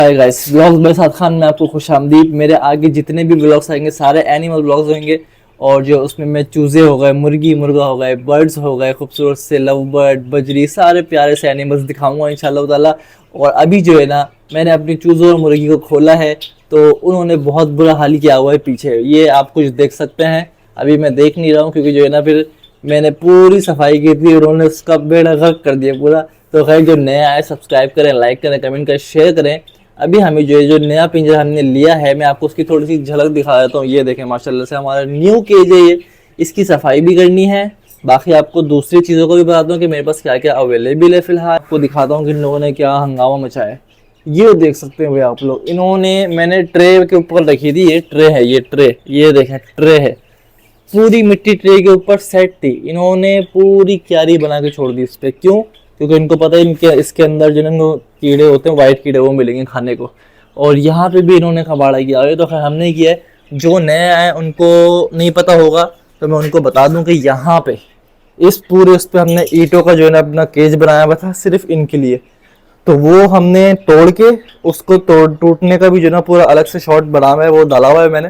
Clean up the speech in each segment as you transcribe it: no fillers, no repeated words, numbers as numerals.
Hi guys, vlogs मेरे साथ खान में आपको खुशामदीद। मेरे आगे जितने भी व्लॉग्स आएंगे सारे एनिमल व्लॉग्स होंगे। और जो उसमें मैं चूजे हो गए, मुर्गी मुर्गा हो गए, बर्ड्स हो गए, खूबसूरत से लव बर्ड, बजरी, सारे प्यारे से एनिमल्स दिखाऊंगा इंशाल्लाह ताला। और अभी जो है ना, मैंने अपनी चूज़ों और मुर्गी को खोला है तो उन्होंने बहुत बुरा हाल किया हुआ है पीछे। ये आप कुछ देख सकते हैं। अभी मैं देख नहीं रहा हूँ क्योंकि जो है ना, फिर मैंने पूरी सफाई की थी, उन्होंने उसका बेड़ा गर्क कर दिया पूरा। तो खैर, जो नए आए सब्सक्राइब करें, लाइक करें, कमेंट करें, शेयर करें। अभी हमें जो नया पिंजरा हमने लिया है, मैं आपको उसकी थोड़ी सी झलक दिखा देता हूँ। ये देखें, माशाल्लाह से हमारा न्यू केज है ये। इसकी सफाई भी करनी है। बाकी आपको दूसरी चीज़ों को भी बताता हूँ कि मेरे पास क्या क्या अवेलेबल है। फिलहाल आपको दिखाता हूँ कि इन लोगों ने क्या हंगामा मचाया है। ये देख सकते हैं भाई आप लोग, इन्होंने, मैंने ट्रे के ऊपर रखी थी, ये ट्रे है, ये ट्रे, ये देखें ट्रे है, पूरी मिट्टी ट्रे के ऊपर सेट थी। इन्होंने पूरी क्यारी बना के छोड़ दी इस पे। क्यों? क्योंकि इनको पता है इनके इसके अंदर जो ना कीड़े होते हैं, वाइट कीड़े, वो मिलेंगे खाने को। और यहाँ पे भी इन्होंने कबाड़ा किया। ये तो खैर हमने किया है, जो नए आए उनको नहीं पता होगा तो मैं उनको बता दूं कि यहाँ पे इस पूरे उस पर हमने ईंटों का जो है ना अपना केज बनाया हुआ था सिर्फ इनके लिए। तो वो हमने तोड़ के, उसको तोड़ टूटने का भी जो ना पूरा अलग से शॉट बना हुआ है, वो डाला हुआ है मैंने।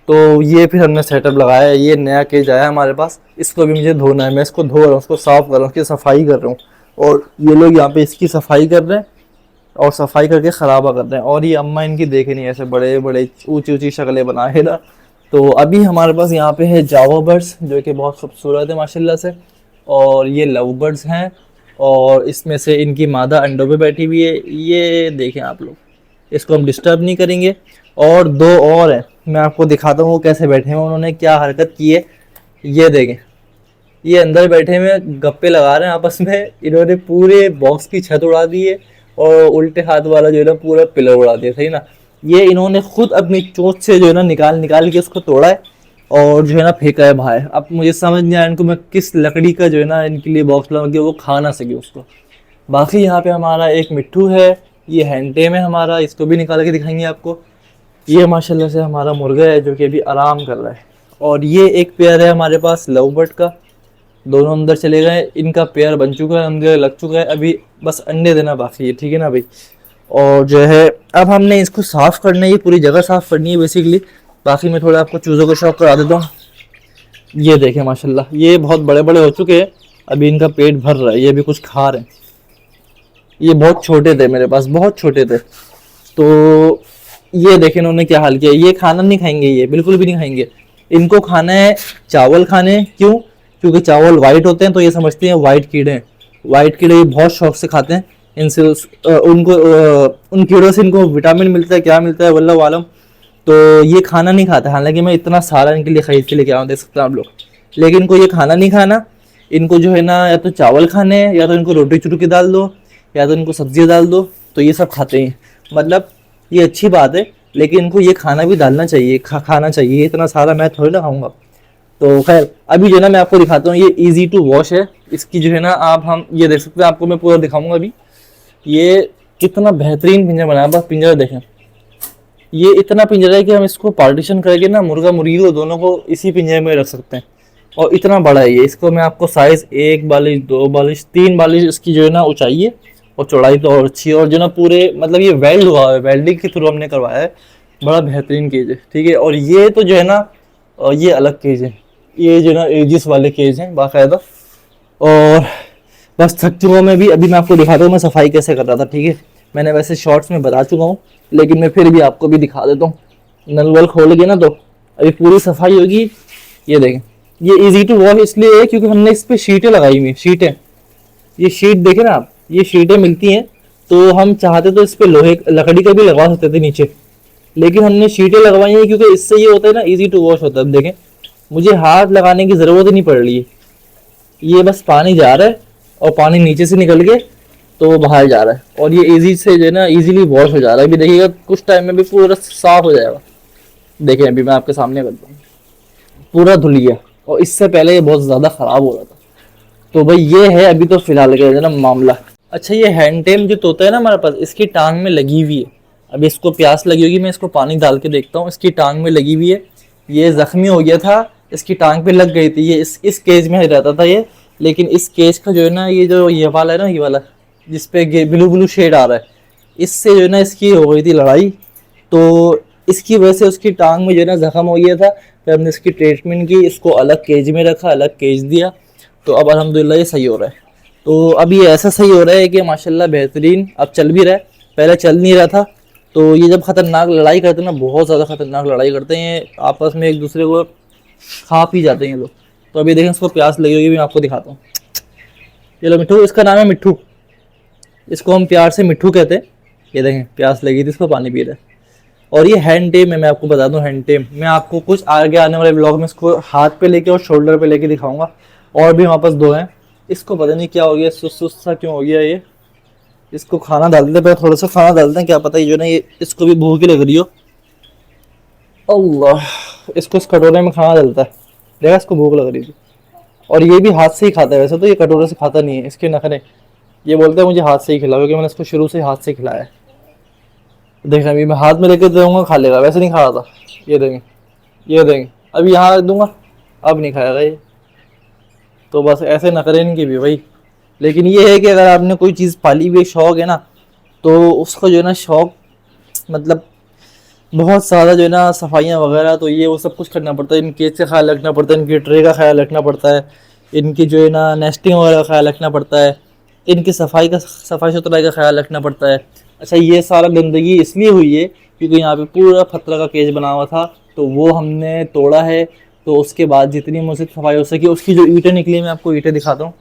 तो ये फिर हमने सेटअप लगाया है। ये नया केज आया है हमारे पास, इसको भी मुझे धोना है। मैं इसको धो रहा हूँ, उसको साफ कर रहा हूँ, उसकी सफाई कर रहा हूँ। और ये लोग यहाँ पे इसकी सफाई कर रहे हैं और सफाई करके खराबा कर रहे हैं। और ये अम्मा इनकी देखे नहीं, ऐसे बड़े बड़े ऊंची ऊंची शक्लें बनाए है ना। तो अभी हमारे पास यहाँ पे है जावा बर्ड्स, जो कि बहुत खूबसूरत है माशाल्लाह से। और ये लव बर्ड्स हैं, और इसमें से इनकी मादा अंडों पे बैठी हुई है। ये देखें आप लोग, इसको हम डिस्टर्ब नहीं करेंगे। और दो और हैं, मैं आपको दिखाता हूँ वो कैसे बैठे हैं, उन्होंने क्या हरकत की है। ये देखें, ये अंदर बैठे हुए गप्पे लगा रहे हैं आपस में। इन्होंने पूरे बॉक्स की छत उड़ा दी है और उल्टे हाथ वाला जो है ना पूरा पिलर उड़ा दिया, सही ना। ये इन्होंने खुद अपनी चोंच से जो है ना निकाल निकाल के उसको तोड़ा है और जो है ना फेंका है बाहर। अब मुझे समझ नहीं आया इनको मैं किस लकड़ी का जो है ना इनके लिए बॉक्स लगा के वो खा ना सके उसको। बाकी यहाँ पे हमारा एक मिट्ठू है, ये हैंडटेम है हमारा, इसको भी निकाल के दिखाएंगे आपको। ये माशाल्लाह से हमारा मुर्गा है जो कि अभी आराम कर रहा है। और ये एक पेयर है हमारे पास लव बर्ड का, दोनों अंदर चले गए, इनका पेयर बन चुका है, अंदर लग चुका है, अभी बस अंडे देना बाकी है, ठीक है ना भाई। और जो है अब हमने इसको साफ़ करना है, ये पूरी जगह साफ़ करनी है बेसिकली। बाकी मैं थोड़ा आपको चूज़ों को शौक करा देता हूँ। ये देखें माशाल्लाह, ये बहुत बड़े बड़े हो चुके हैं, अभी इनका पेट भर रहा है, ये भी कुछ खा रहे हैं। ये बहुत छोटे थे मेरे पास, बहुत छोटे थे। तो ये देखें इन्होंने क्या हाल किया। ये खाना नहीं खाएंगे, ये बिल्कुल भी नहीं खाएंगे। इनको खाना है चावल खाने। क्यों? क्योंकि चावल वाइट होते हैं तो ये समझते हैं वाइट कीड़े हैं। वाइट कीड़े ये बहुत शौक से खाते हैं। इनसे उन कीड़ों से इनको विटामिन मिलता है, क्या मिलता है वल्लाह आलम। तो ये खाना नहीं खाता, हालांकि मैं इतना सारा इनके लिए खरीद के लेके आऊँ, देख सकते हैं आप लोग। लेकिन इनको ये खाना नहीं खाना। इनको जो है ना या तो चावल खाने हैं, या तो इनको रोटी चुटकी डाल दो, या तो इनको सब्जियाँ डाल दो, तो ये सब खाते हैं। मतलब ये अच्छी बात है, लेकिन इनको ये खाना भी डालना चाहिए, खाना चाहिए। इतना सारा मैं थोड़ी ना खाऊंगा। तो खैर अभी जो है ना मैं आपको दिखाता हूँ, ये इजी टू वॉश है। इसकी जो है ना आप, हम ये देख सकते हैं, आपको मैं पूरा दिखाऊंगा अभी। ये कितना बेहतरीन पिंजरा बनाया, बस पिंजरा देखें। ये इतना पिंजरा है कि हम इसको पार्टीशन करके ना मुर्गा मुर्गी को दोनों को इसी पिंजरे में रख सकते हैं। और इतना बड़ा है ये। इसको मैं आपको साइज़ 1 बालिश, 2 बालिश, 3 बालिश इसकी जो है ना ऊंचाई है, और चौड़ाई तो और अच्छी है। और जो ना पूरे, मतलब ये वेल्ड हुआ है, वेल्डिंग के थ्रू हमने करवाया है। बड़ा बेहतरीन केज है, ठीक है। और ये तो जो है ना, ये अलग केज है, ये जो ना एजिस वाले केज हैं बाकायदा। और बस थक चुका हूँ मैं भी। अभी मैं आपको दिखाता हूँ मैं सफाई कैसे कर रहा था, ठीक है। मैंने वैसे शॉर्ट्स में बता चुका हूँ, लेकिन मैं फिर भी आपको भी दिखा देता हूँ। नल वल खोल के ना तो अभी पूरी सफाई होगी। ये देखें, ये इजी टू वॉश इसलिए है क्योंकि हमने इस पर शीटें लगाई हुई, शीटें। ये शीट देखें ना आप, ये शीटें मिलती हैं। तो हम चाहते तो इस पे लोहे लकड़ी का भी लगवा सकते थे नीचे, लेकिन हमने शीटें लगवाई हैं क्योंकि इससे ये होता है ना, इजी टू वॉश होता है। अब देखें, मुझे हाथ लगाने की ज़रूरत ही नहीं पड़ रही है। ये बस पानी जा रहा है और पानी नीचे से निकल के तो बाहर जा रहा है, और ये इजी से जो है ना इजीली वॉश हो जा रहा है। अभी देखिएगा कुछ टाइम में भी पूरा साफ हो जाएगा। देखें अभी मैं आपके सामने करता हूँ, पूरा धुल गया। और इससे पहले ये बहुत ज़्यादा ख़राब हो रहा था। तो भाई ये है अभी तो फिलहाल का ना मामला। अच्छा, ये हैंड टेम जो तोता है ना हमारे पास, इसकी टांग में लगी हुई है। अभी इसको प्यास लगी होगी, मैं इसको पानी डाल के देखता हूँ। इसकी टांग में लगी हुई है, ये जख्मी हो गया था, इसकी टांग पे लग गई थी। ये इस केज में रहता था ये, लेकिन इस केज का जो है ना, ये जो ये वाला है ना, ये वाला जिसपे ब्लू ब्लू शेड आ रहा है, इससे जो है ना इसकी हो गई थी लड़ाई, तो इसकी वजह से उसकी टांग में जो है ना जख्म हो गया था। फिर हमने इसकी ट्रीटमेंट की, इसको अलग केज में रखा, अलग केज दिया, तो अब अल्हम्दुलिल्लाह ये सही हो रहा है। तो अब ये ऐसा सही हो रहा है कि माशाल्लाह बेहतरीन, अब चल भी रहा है, पहले चल नहीं रहा था। तो ये जब ख़तरनाक लड़ाई करते हैं ना, बहुत ज़्यादा ख़तरनाक लड़ाई करते हैं, आपस में एक दूसरे को खा पी जाते हैं ये लोग। तो अभी देखें इसको प्यास लगी होगी, मैं आपको दिखाता हूँ। ये लो मिट्ठू, इसका नाम है मिट्ठू, इसको हम प्यार से मिट्ठू कहते हैं। ये देखें प्यास लगी थी इसको, पानी पी रहा है। और ये हैंड टेम है, मैं आपको बता दूं हैंड टेम, मैं आपको कुछ आगे आने वाले ब्लॉग में इसको हाथ पे लेके और शोल्डर पे लेके दिखाऊंगा। और भी हमारे पास दो हैं, इसको पता नहीं क्या हो गया, सुस्त सुस्त सा क्यों हो गया ये। इसको खाना डाल देते हैं, थोड़ा सा खाना डालते हैं, क्या पता ये जो ना ये इसको भी भूख ही लग रही हो। अल्लाह, इसको इस कटोरे में खाना डालता है, देखा इसको भूख लग रही थी। और ये भी हाथ से ही खाता है, वैसे तो ये कटोरे से खाता नहीं है, इसके नखरे। ये बोलते हैं मुझे हाथ से ही खिलाओ, क्योंकि मैंने इसको शुरू से हाथ से खिलाया है। देखना अभी मैं हाथ में लेकर दूंगा खा लेगा, वैसे नहीं खा रहा था। ये देंगे, ये देंगे, अभी यहाँ रख दूंगा, अब नहीं खाएगा ये। तो बस ऐसे नखरे इनके भी भाई। लेकिन ये है कि अगर आपने कोई चीज़ पाली हुई शौक है ना, तो उसका जो है ना शौक, मतलब बहुत ज़्यादा जो है ना सफाइयाँ वगैरह, तो ये वो सब कुछ करना पड़ता है। इनके से ख्याल रखना पड़ता है, इनकी ट्रे का ख्याल रखना पड़ता है, इनकी जो है ना नेस्टिंग वगैरह का ख्याल रखना पड़ता है, इनकी सफाई सुथराई का ख्याल रखना पड़ता है। अच्छा, ये सारा गंदगी इसलिए हुई है क्योंकि यहाँ पे पूरा पत्थर का केज बना हुआ था, तो वो हमने तोड़ा है। तो उसके बाद जितनी मुझसे सफाई हो सकी, उसकी जो ईंटें निकली, मैं आपको ईंटें दिखाता हूँ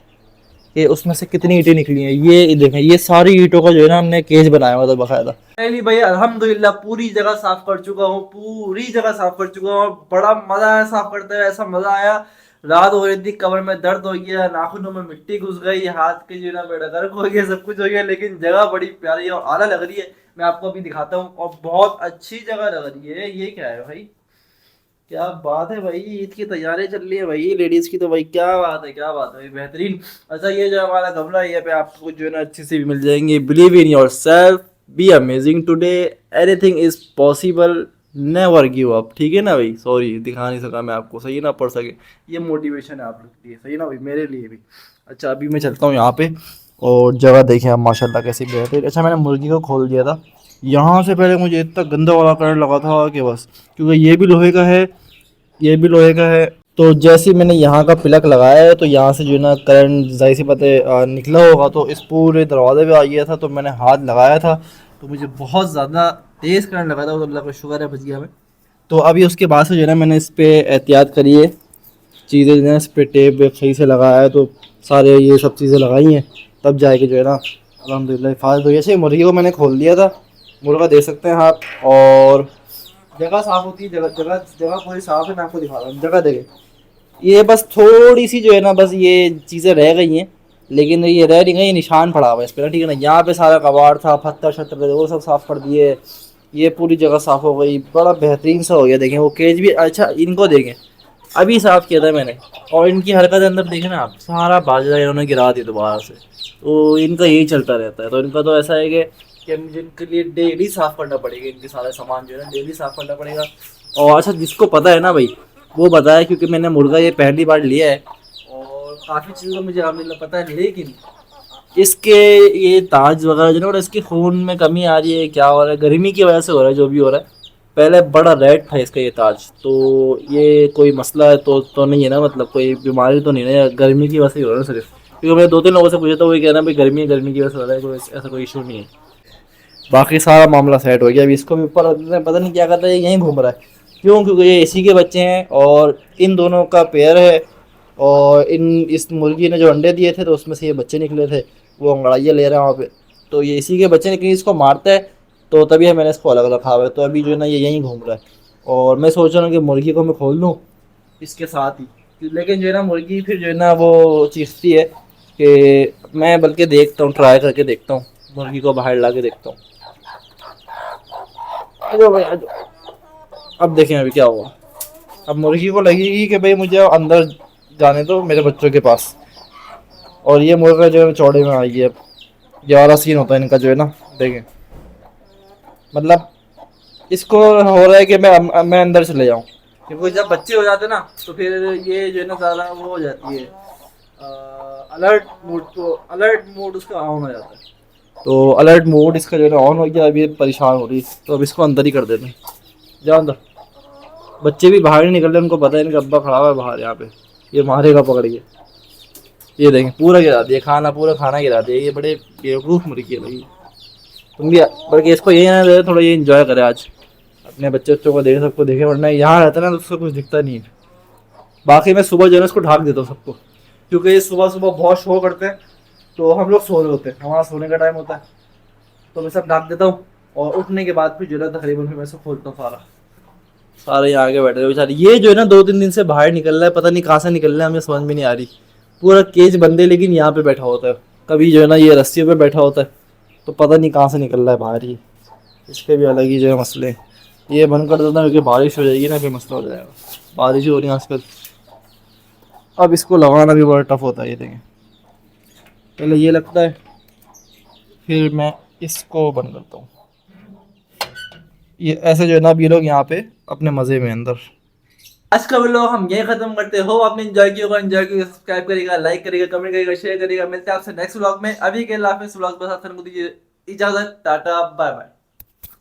कि उसमें से कितनी ईंटें निकली हैं। ये देखें, ये सारी ईंटों का जो है ना हमने केज बनाया हुआ था बाकायदा। पहली भाई अल्हम्दुलिल्लाह पूरी जगह साफ कर चुका हूँ, पूरी जगह साफ कर चुका हूँ। बड़ा मजा आया साफ करते हुए, ऐसा मजा आया, रात हो रही थी, कमर में दर्द हो गया, नाखूनों में मिट्टी घुस गई, हाथ के जो है ना बेड़ा गर्क हो गया, सब कुछ हो गया। लेकिन जगह बड़ी प्यारी और आला लग रही है, मैं आपको अभी दिखाता हूँ। और बहुत अच्छी जगह लग रही है। ये क्या है भाई, क्या बात है भाई, ईद की तैयारी चल रही है भाई लेडीज की, तो भाई क्या बात है, क्या बात है भाई, बेहतरीन। अच्छा, ये जो हमारा गमला है, ये पे आपको जो है ना अच्छी से भी मिल जाएंगे। Believe in your self, be amazing today, anything is possible, never give up. ठीक है ना भाई, सॉरी दिखा नहीं सका मैं आपको, सही ना पढ़ सके, ये मोटिवेशन है आप लोग के लिए, सही ना भाई, मेरे लिए भी। अच्छा, अभी मैं चलता हूँ यहाँ पे, और जगह देखें आप माशाल्लाह कैसी बेहतरीन। अच्छा, मैंने मुर्गी को खोल दिया था। यहाँ से पहले मुझे इतना गंदा वाला करंट लगा था कि बस, क्योंकि ये भी लोहे का है, ये भी लोहे का है। तो जैसे ही मैंने यहाँ का प्लग लगाया है, तो यहाँ से जो है ना करंट जाहिर सी बात है निकला होगा, तो इस पूरे दरवाजे पे आ गया था। तो मैंने हाथ लगाया था, तो मुझे बहुत ज़्यादा तेज़ करंट लगा था, तो अल्लाह का शुक्र है बच गया मैं। तो अभी उसके बाद से जो है ना मैंने इस पर एहतियात करी है, चीज़ें जो है इस पर टेप वेप सही से लगाया है, तो सारे ये सब चीज़ें लगाई हैं, तब जाके जो है ना अल्हम्दुलिल्लाह हिफाजत हुई। ऐसे मुर्गी को मैंने खोल दिया था, मुर्गा देख सकते हैं आप। और जगह साफ़ होती है, जगह जगह जगह पूरी साफ़ है, मैं आपको दिखा रहा हूँ, जगह देखें। ये बस थोड़ी सी जो है ना, बस ये चीज़ें रह गई हैं, लेकिन ये रह नहीं गई, ये निशान पड़ा हुआ है इस पर, ठीक है ना। यहाँ पे सारा कबाड़ था, पत्थर शत्तर थे, वो सब साफ़ कर दिए, ये पूरी जगह साफ़ हो गई, बड़ा बेहतरीन सा हो गया। देखें वो केज भी, अच्छा इनको देखें, अभी साफ़ किया था मैंने, और इनकी हरकत अंदर देखें ना आप, सारा बाजरा इन्होंने गिरा दिया दोबारा से। तो इनका यही चलता रहता है। तो इनका तो ऐसा है कि मुझे इनके लिए डेली साफ़ करना पड़ेगा, इनके सारे सामान जो है ना डेली साफ़ करना पड़ेगा। और अच्छा, जिसको पता है ना भाई, वो बताया, क्योंकि मैंने मुर्गा ये पहली बार लिया है, और काफ़ी चीज़ों का मुझे अल्हम्दुलिल्लाह पता है। लेकिन इसके ये ताज वगैरह जो है ना, इसके खून में कमी आ रही है, क्या हो रहा है, गर्मी की वजह से हो रहा है, जो भी हो रहा है। पहले बड़ा रेड था इसका ये ताज, तो ये कोई मसला है तो नहीं है ना, मतलब कोई बीमारी तो नहीं है ना, गर्मी की वजह से ही हो रहा है सिर्फ। क्योंकि मैं दो तीन लोगों से पूछा था, वही कहना भाई गर्मी की वजह से हो रहा है, कोई ऐसा कोई इशू नहीं है। बाकी सारा मामला सेट हो गया। अभी इसको भी ऊपर पता नहीं क्या करता है, यहीं घूम रहा है। क्यों? क्योंकि ये इसी के बच्चे हैं, और इन दोनों का पेयर है, और इस मुर्गी ने जो अंडे दिए थे, तो उसमें से ये बच्चे निकले थे, वो अंगड़ाइयाँ ले रहा है वहाँ पे, तो ये इसी के बच्चे निकले, इसको मारता है, तो तभी मैंने इसको अलग रखा हुआ है। तो अभी जो है ना ये यहीं घूम रहा है, और मैं सोच रहा हूँ कि मुर्गी को मैं खोल लूँ इसके साथ ही। लेकिन जो है ना मुर्गी फिर जो है ना वो चीखती है, कि मैं बल्कि देखता हूँ, ट्राई करके देखता हूँ, मुर्गी को बाहर ला के देखता हूँ। आ जाओ भाई, आ जाओ। अब देखें अभी क्या हुआ। अब मुर्गी को लगेगी कि भाई मुझे अंदर जाने दो मेरे बच्चों के पास, और ये मुर्गा जो है चौड़े में आई है। ये वाला सीन होता है इनका जो है ना, देखें, मतलब इसको हो रहा है कि मैं अंदर चले जाऊं, क्योंकि जब बच्चे हो जाते हैं ना, तो फिर ये जो है ना ज़्यादा वो हो जाती है, अलर्ट मोड, तो अलर्ट मोड उसका ऑन हो जाता है। तो अलर्ट मोड इसका जो है ना ऑन हो गया, अभी ये परेशान हो रही है, तो अब इसको अंदर ही कर देते हैं। जाओ अंदर। बच्चे भी बाहर नहीं निकल रहे, उनको पता है इनका अब्बा खड़ा हुआ है बाहर यहाँ पे, ये मारेगा पकड़ के। ये देखें पूरा गिरा दिया खाना, पूरा खाना गिरा दिया, ये बड़े बेवकूफ़ मुर्गी है भाई। तुम भी बल्कि इसको यही ना दे, थोड़ा ये इंजॉय करे आज, अपने बच्चे बच्चों को देखे, सबको देखे, वरना यहाँ रहता है ना तो उसको कुछ दिखता नहीं है। बाकी मैं सुबह जो है ना इसको ढाक देता हूँ सबको, क्योंकि ये सुबह सुबह बहुत शो करते हैं, तो हम लोग सो रहे होते हैं, हमारा सोने का टाइम होता है, तो मैं सब ढाक देता हूँ। और उठने के बाद फिर जो है तकरीबन फिर मैं सब खोलता हूँ सारा। सारे यहाँ आगे बैठे हुए बेचारे, ये जो है ना 2-3 दिन से बाहर निकल रहा है, पता नहीं कहाँ से निकल रहा है, हमें समझ में नहीं आ रही। पूरा केज बंदे, लेकिन यहाँ पे बैठा होता है, कभी जो है ना ये रस्सियों पे बैठा होता है, तो पता नहीं कहाँ से निकल रहा है बाहर ही। इसके भी अलग ही जो है मसले हैं। ये बंद कर देता हूँ क्योंकि बारिश हो जाएगी ना, फिर मसला हो जाएगा, बारिश ही हो रही है आजकल। अब इसको लगाना भी बड़ा टफ होता है, ये देखें, पहले ये लगता है, फिर मैं इसको बंद करता हूँ। ये ऐसे जो है ना अब ये लोग यहाँ पे अपने मज़े में अंदर। आज का व्लॉग हम यही खत्म करते हो, आपने एंजॉय किया होगा, एंजॉय किया सब्सक्राइब करेगा, लाइक करेगा, कमेंट करेगा, शेयर करेगा। मिलते हैं आपसे नेक्स्ट व्लॉग में। अभी के लास्ट व्लॉग के साथ दीजिए इजाजत, टाटा बाय बाय।